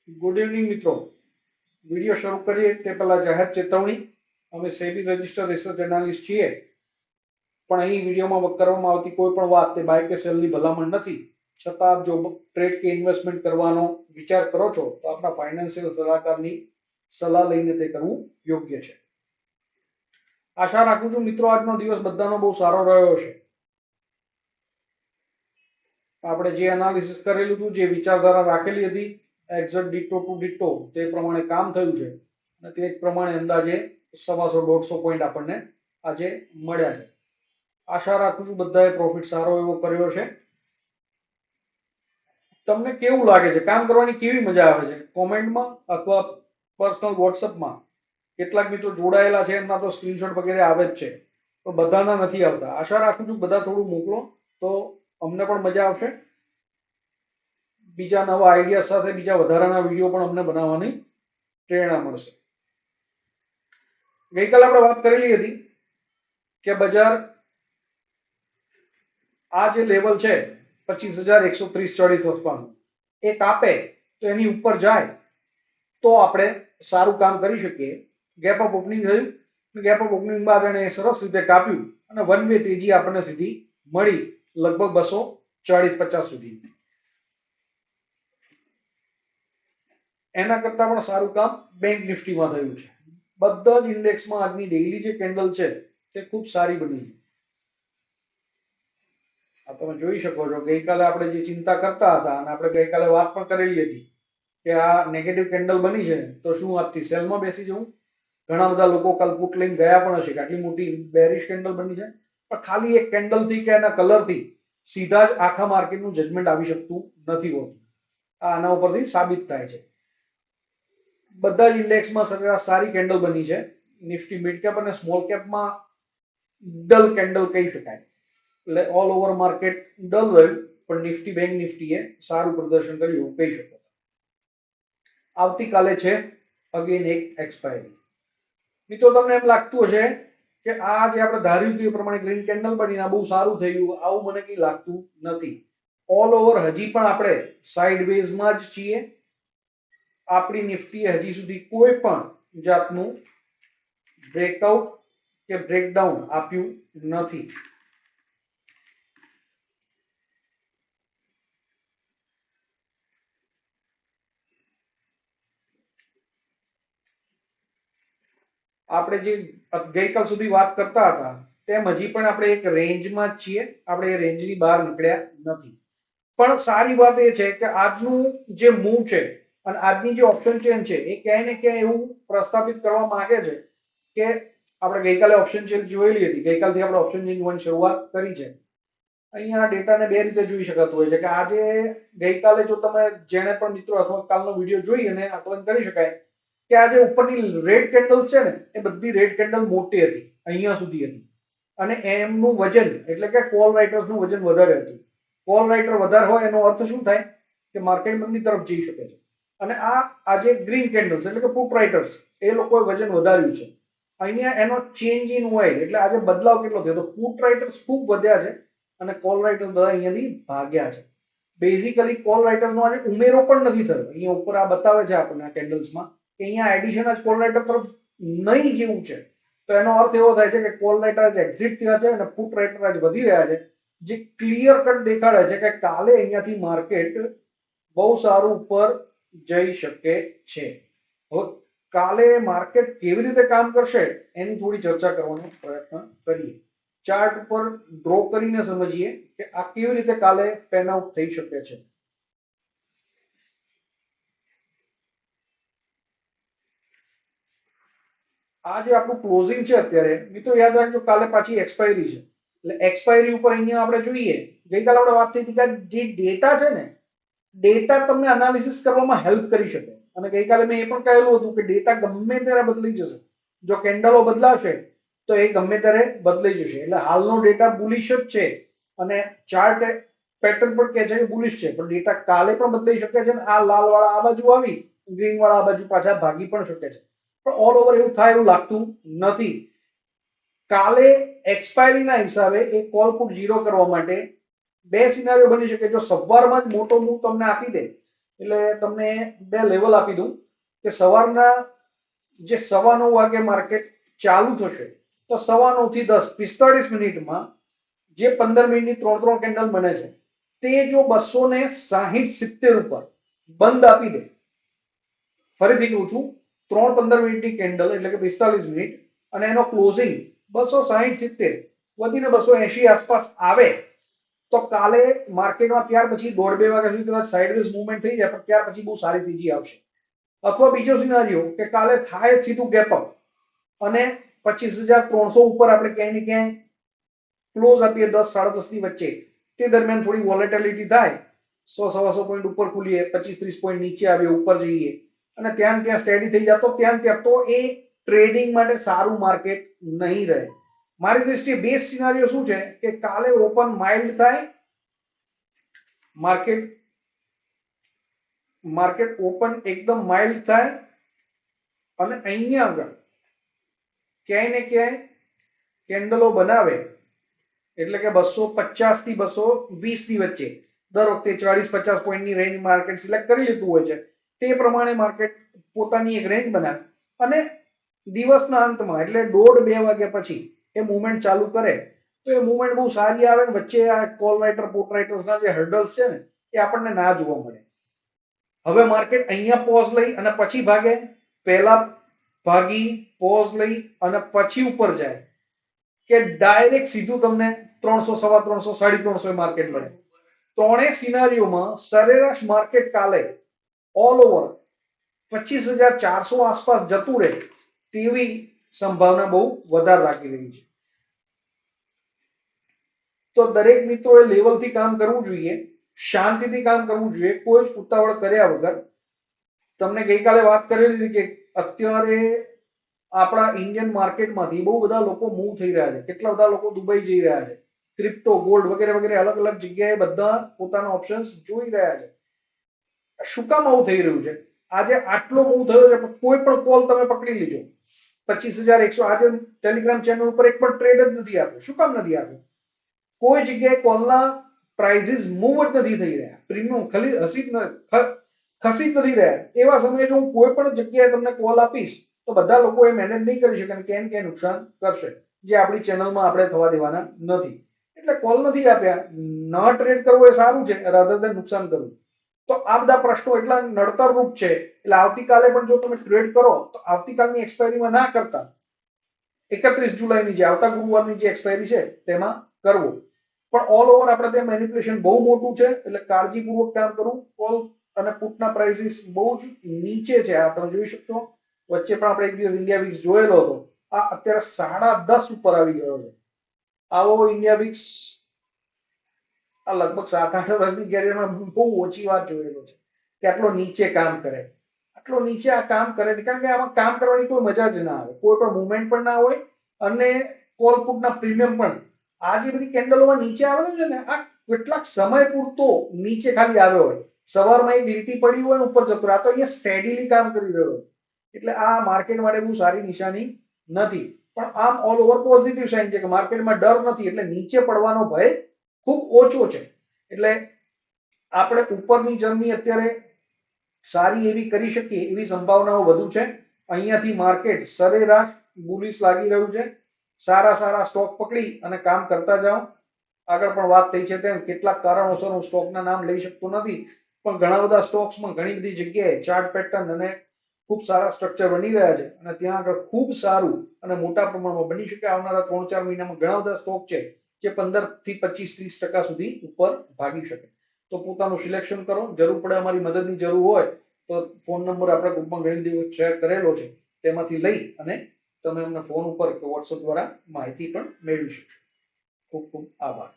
Good evening મિત્રો. Video શરૂ કરીએ તે પહેલા જાહેર ચેતવણી. અમે સેબી રજિસ્ટર રિસર્ચ એનાલિસ્ટ છીએ, પણ અહીં વિડીયોમાં કરવામાં આવતી કોઈ પણ વાત તે બાય કે સેલની ભલામણ નથી. છતાં આપ જો ટ્રેડ કે ઇન્વેસ્ટમેન્ટ કરવાનો વિચાર કરો છો તો આપણા ફાઇનાન્શિયલ સલાહકારની સલાહ લઈને તે કરવું યોગ્ય છે. આશા રાખું છું મિત્રો આજનો દિવસ બધાનો બહુ સારો રહ્યો છે. આપણે જે એનાલિસિસ કરેલું હતું, જે વિચારધારા રાખેલી હતી, એક્ઝેક્ટ ડિટો ટુ ડિટો તે પ્રમાણે કામ થયું છે અને તે જ પ્રમાણે અંદાજે 150-150 પોઈન્ટ આપણને આજે મળ્યા છે. આશા રાખું છું બધાએ પ્રોફિટ સારો એવો કર્યો છે. તમને કેવું લાગે છે, કામ કરવાની કેવી મજા આવે છે? કોમેન્ટમાં અથવા પર્સનલ વોટ્સઅપમાં. કેટલાક મિત્રો જોડાયેલા છે એમના તો સ્ક્રીનશોટ વગેરે આવે જ છે, પણ બધાના નથી આવતા. આશા રાખું છું બધા થોડું મોકલો તો અમને પણ મજા આવશે. બીજા નવા આઈડિયા સાથે બીજા વધારાના વિડીયો પણ અમને બનાવવાની પ્રેરણા મળશે. ગઈકાલે આપણે વાત કરેલી હતી કે બજાર આ જે લેવલ છે 25,130-40 વસ્તુનું એ કાપે તો એની ઉપર જાય તો આપણે સારું કામ કરી શકીએ. ગેપ અપ ઓપનિંગ થયું, ગેપ અપ ઓપનિંગ બાદ એને સરસ રીતે કાપ્યું અને વન વે તેજી આપણને સીધી મળી લગભગ 240-50 સુધી. એના કરતા પણ સારું કામ બેંક નિફ્ટીમાં થયું છે. બધા જ ઇન્ડેક્સમાં આજની ડેઈલી જે કેન્ડલ છે તે ખૂબ સારી બની છે. આ તમે જોઈ શકો છો. ગઈકાલે આપણે જે ચિંતા કરતા હતા અને આપણે ગઈકાલે વાત પણ કરેલી હતી કે આ નેગેટિવ કેન્ડલ બની છે તો શું આજથી સેલમાં બેસી જવું. ઘણા બધા લોકો કાલ પુટ લઈને ગયા પણ હશે કે આટલી મોટી બેરિશ કેન્ડલ બની છે, પણ ખાલી એક કેન્ડલથી કે એના કલરથી સીધા જ આખા માર્કેટનું જજમેન્ટ આવી શકતું નથી હોતું. આના ઉપરથી સાબિત થાય છે. બધા જ ઇન્ડેક્સમાં સરેરાશ સારી કેન્ડલ બની છે. નિફ્ટી મિડ કેપ અને સ્મોલ કેપમાં ડલ કેન્ડલ કહી શકાય. એટલે ઓલ ઓવર માર્કેટ ડલ રહ્યું, પણ નિફ્ટી બેંક નિફ્ટીએ સારું પ્રદર્શન કર્યું એવું કહી શકો. આવતીકાલે છે અગેન એક એક્સપાયરી. મિત્રો તમને એમ લાગતું હશે કે આ જે આપણે ધાર્યું હતું એ પ્રમાણે ગ્રીન કેન્ડલ બનીને બહુ સારું થયું, આવું મને કંઈ લાગતું નથી. ઓલ ઓવર હજી પણ આપણે સાઇડવેઝમાં જ છીએ. આપણી નિફ્ટીએ હજી સુધી કોઈ પણ જાતનું બ્રેકઆઉટ કે બ્રેકડાઉન આપ્યું નથી. આપણે જે ગઈકાલ સુધી વાત કરતા હતા તેમ હજી પણ આપણે એક રેન્જમાં જ છીએ. આપણે એ રેન્જની બહાર નીકળ્યા નથી. પણ સારી વાત એ છે કે આજનું જે મૂવ છે અને આજની જે ઓપ્શન ચેન છે એ ક્યાંય ને ક્યાંય એવું પ્રસ્થાપિત કરવા માંગે છે કે આપણે ગઈકાલે ઓપ્શન ચેન જોયેલી હતી. ગઈકાલથી આપણે ઓપ્શન ચેન જોવાની શરૂઆત કરી છે. અહીંયા ડેટાને બે રીતે જોઈ શકાતું હોય છે કે આજે ગઈકાલે જો તમે જેને પણ મિત્રો અથવા કાલનો વિડીયો જોઈ અને આકલન કરી શકાય કે આજે ઉપરની રેડ કેન્ડલ છે ને એ બધી રેડ કેન્ડલ મોટી હતી, અહીંયા સુધી હતી, અને એમનું વજન એટલે કે કોલ રાઇટર્સનું વજન વધારે હતું. કોલ રાઇટર વધારે હોય એનો અર્થ શું થાય કે માર્કેટ મંદી તરફ જઈ શકે છે. અને આ આજે ગ્રીન કેન્ડલ્સ એટલે કે પુટ રાઇટર્સ એ લોકોએ વજન વધાર્યું છે. અહીંયા એનો ચેન્જ ઇન હોય એટલે આજે બદલાવ કેટલો થયો તો પુટ રાઇટર્સ ખૂબ વધ્યા છે અને કોલ રાઇટર્સ બધા અહીંયાથી ભાગ્યા છે. બેઝિકલી કોલ રાઇટર્સનો આજે ઉમેરો પણ નથી થયો. અહીંયા ઉપર આ બતાવે છે આપણને આ કેન્ડલ્સમાં કે અહીંયા એડિશન જ કોલ રાઇટર તરફ નહીં જેવું છે. તો એનો અર્થ એવો થાય છે કે કોલ રાઇટર એક્ઝિટ થયા છે અને પુટ રાઇટર આજ વધી રહ્યા છે, જે ક્લિયર કટ દેખાડે છે કે કાલે અહીંયાથી માર્કેટ બહુ સારું ઉપર જઈ શકે છે. હવે કાલે માર્કેટ કેવી રીતે કામ કરશે એની થોડી ચર્ચા કરવાનો પ્રયત્ન કરીએ. ચાર્ટ ઉપર ડ્રો કરીને સમજીએ કે આ કેવી રીતે કાલે પેન આઉટ થઈ શકે છે. આ જે આપણું ક્લોઝિંગ છે અત્યારે મિત્રો યાદ રાખજો કાલે પાછી એક્સપાયરી છે. એટલે એક્સપાયરી ઉપર અહીંયા આપણે જોઈએ, ગઈકાલે આપણે વાત થઈ હતી કે જે ડેટા છે ને ડેટા તમને એનાલિસિસ કરવામાં હેલ્પ કરી શકે. અને ગઈકાલે મેં એ પણ કહેલું હતું કે ડેટા ગમે ત્યારે બદલી જશે. જો કેન્ડલો બદલાશે તો એ ગમે ત્યારે બદલાઈ જશે. એટલે હાલનો ડેટા બુલિશ જ છે અને ચાર્ટ પેટર્ન પણ કહે છે કે બુલિશ છે, પણ ડેટા કાલે પણ બદલાઈ શકે છે અને આ લાલ વાળા આ બાજુ આવી, ગ્રીન વાળા આ બાજુ પાછા ભાગી પણ શકે છે. પણ ઓલ ઓવર એવું થાય એવું લાગતું નથી. કાલે એક્સપાયરીના હિસાબે એક કોલ પુટ ઝીરો કરવા માટે બે સિનારીઓ બની શકે. જો સવારમાં જ મોટો મૂવ તમને આપી દે એટલે તમને બે લેવલ આપી દઉં કે સવારના જે 9:15 વાગે માર્કેટ ચાલુ થશે તો 9:15 થી 10 45 મિનિટમાં જે 15 મિનિટની 3 કેન્ડલ બને છે તે જો 260-70 ઉપર બંધ આપી દે, ફરીથી કહું છું, 3-15 મિનિટની કેન્ડલ એટલે કે 45 મિનિટ અને એનો ક્લોઝિંગ 260-70 વધીને 280 આસપાસ આવે તો કાલે માર્કેટમાં ત્યાર પછી 1:30-2 વાગ્યા સુધી કદાચ સાઇડવેઝ મૂવમેન્ટ થઈ જાય, પણ ત્યાર પછી બહુ સારી તેજી આવશે. અથવા બીજો સિનારીઓ કે કાલે થાય સીધું ગેપ અપ અને 25,300 ઉપર આપણે ક્યાંય ને ક્યાંય ક્લોઝ આપીએ 10-10:30 ની વચ્ચે, તે દરમિયાન થોડી વોલેટિલિટી થાય, 100-125 પોઈન્ટ ઉપર ખુલીએ, 25-30 પોઈન્ટ નીચે આવીએ, ઉપર જઈએ અને ત્યાં સ્ટેડી થઈ જતો ત્યાં તો એ ટ્રેડિંગ માટે સારું માર્કેટ નહીં રહે. મારી દ્રષ્ટિએ બેસ્ટ સિનારીઓ શું છે કે કાલે ઓપન માઇલ્ડ થાય, માર્કેટ ઓપન એકદમ માઇલ્ડ થાય અને અહીંયા આગળ ક્યાંય ને ક્યાંય કેન્ડલો બનાવે, એટલે કે 250 થી 220 ની વચ્ચે દર વખતે 40-50 પોઈન્ટની રેન્જ માર્કેટ સિલેક્ટ કરી લેતું હોય છે, તે પ્રમાણે માર્કેટ પોતાની એક રેન્જ બનાવે અને દિવસના અંતમાં એટલે 1:30-2 વાગ્યા પછી એ મુવમેન્ટ ચાલુ કરે તો એ મુવમેન્ટ બહુ સારી આવે ને વચ્ચે આ કોલ રાઇટર પુટ રાઇટર્સના જે હર્ડલ્સ છે ને એ આપણને ના જોવા મળે. હવે માર્કેટ અહીંયા પોઝ લઈ અને પછી ભાગે, પહેલા ભાગી પોઝ લઈ અને પછી ઉપર જાય કે ડાયરેક્ટ સીધું તમને 300, 350, 350 માર્કેટ મળે. ત્રણેય સિનારીઓમાં સરેરાશ માર્કેટ કાલે ઓલ ઓવર 25,400 આસપાસ જતું રહે તેવી સંભાવના બહુ વધારે રાખી રહી છે. તો દરેક મિત્રોએ લેવલથી કામ કરવું જોઈએ, શાંતિથી કામ કરવું જોઈએ, કોઈ જ ઉતાવળ કર્યા વગર. તમને ગઈકાલે વાત કરેલી હતી કે અત્યારે આપણા ઇન્ડિયન માર્કેટમાંથી બહુ બધા લોકો મૂવ થઈ રહ્યા છે, કેટલા બધા લોકો દુબઈ જઈ રહ્યા છે, ક્રિપ્ટો, ગોલ્ડ વગેરે વગેરે અલગ અલગ જગ્યાએ બધા પોતાના ઓપ્શન્સ જોઈ રહ્યા છે. શું કામ આવું થઈ રહ્યું છે? આજે આટલો મૂવ થયો છે પણ કોઈ પણ કોલ તમે પકડી લીજો 25,100, આજે ટેલિગ્રામ ચેનલ ઉપર એક પણ ટ્રેડ જ નથી આપ્યો. શું કામ નથી આપ્યો? કોઈ જગ્યાએ કોલના પ્રાઇસીસ મૂવ જ નથી થઈ રહ્યા, પ્રીમિયમ ખસી જ નથી રહ્યા. એવા સમયે જો હું કોઈ પણ જગ્યાએ તમને કોલ આપીશ તો બધા લોકો એ મેનેજ નહીં કરી શકે, ક્યાંય નુકસાન કરશે, જે આપણી ચેનલમાં આપણે થવા દેવાના નથી. એટલે કોલ નથી આપ્યા, ન ટ્રેડ કરવો એ સારું છે રાધર દેન નુકસાન કરવું. તો આ બધા પ્રશ્નો એટલા નડતરરૂપ છે, એટલે આવતીકાલે પણ જો તમે ટ્રેડ કરો તો આવતીકાલની એક્સપાયરીમાં ના કરતા 31 જુલાઈની જે આવતા ગુરુવારની જે એક્સપાયરી છે તેમાં કરવો. પણ ઓલ ઓવર આપણે ત્યાં મેનિપ્યુલેશન બહુ મોટું છે, એટલે કાળજીપૂર્વક કામ કરવું. કોલ અને પુટના પ્રાઇસીસ બહુ જ નીચે છે, આ તમે જોઈ શકશો. વચ્ચે પણ આપણે એક દિવસ ઇન્ડિયા વીક્સ જોયેલો હતો, આ અત્યારે 10.5 ઉપર આવી ગયો છે. આવો ઇન્ડિયા વીક્સ આ લગભગ 7-8 વર્ષની કેરિયરમાં બહુ ઓછી વાર જોયેલો છે કે આટલો નીચે કામ કરે, આટલો નીચે આ કામ કરે. કારણ કે આમાં કામ કરવાની કોઈ મજા જ ના આવે, કોઈ પણ મુવમેન્ટ પણ ના હોય અને કોલ પુટના પ્રીમિયમ પણ આ જે બધી કેન્ડલોમાં નીચે આવેલો છે ને, આ કેટલાક સમય પૂરતો નીચે ખાલી આવ્યો હોય, સવારમાં એક લીટી પડી હોય ઉપર જતો રહે. આ તો અહીંયા સ્ટેડીલી કામ કરી રહ્યો હોય, એટલે આ માર્કેટ માટે બહુ સારી નિશાની નથી. પણ આમ ઓલ ઓવર પોઝિટિવ સાઇન છે કે માર્કેટમાં ડર નથી, એટલે નીચે પડવાનો ભય ખૂબ ઓછો છે. એટલે આપણે ઉપરની જર્ની અત્યારે સારી એવી કરી શકીએ એવી સંભાવનાઓ વધુ છે. અહીંયાથી માર્કેટ સરેરાશ બુલિશ લાગી રહ્યું છે. સારા સ્ટોક પકડી અને કામ કરતા જાઓ. આગળ પણ વાત થઈ છે તેમ કેટલાક કારણોસર હું સ્ટોકના નામ લઈ શકતો નથી, પણ ઘણા બધા સ્ટોક્સમાં ઘણી બધી જગ્યાએ ચાર્ટ પેટર્ન અને ખૂબ સારા સ્ટ્રક્ચર બની રહ્યા છે અને ત્યાં આગળ ખૂબ સારું અને મોટા પ્રમાણમાં બની શકે. આવનારા 3-4 મહિનામાં ઘણા બધા સ્ટોક છે જે 15-25-30% સુધી ઉપર ભાગી શકે. તો પોતાનું સિલેક્શન કરો. જરૂર પડે અમારી મદદની જરૂર હોય તો ફોન નંબર આપણે ગ્રુપમાં ઘણી દિવસ શેર કરેલો છે, તેમાંથી લઈ અને તમે અમને ફોન ઉપર કે વોટ્સઅપ દ્વારા માહિતી પણ મેળવી શકશો. ખૂબ ખૂબ આભાર.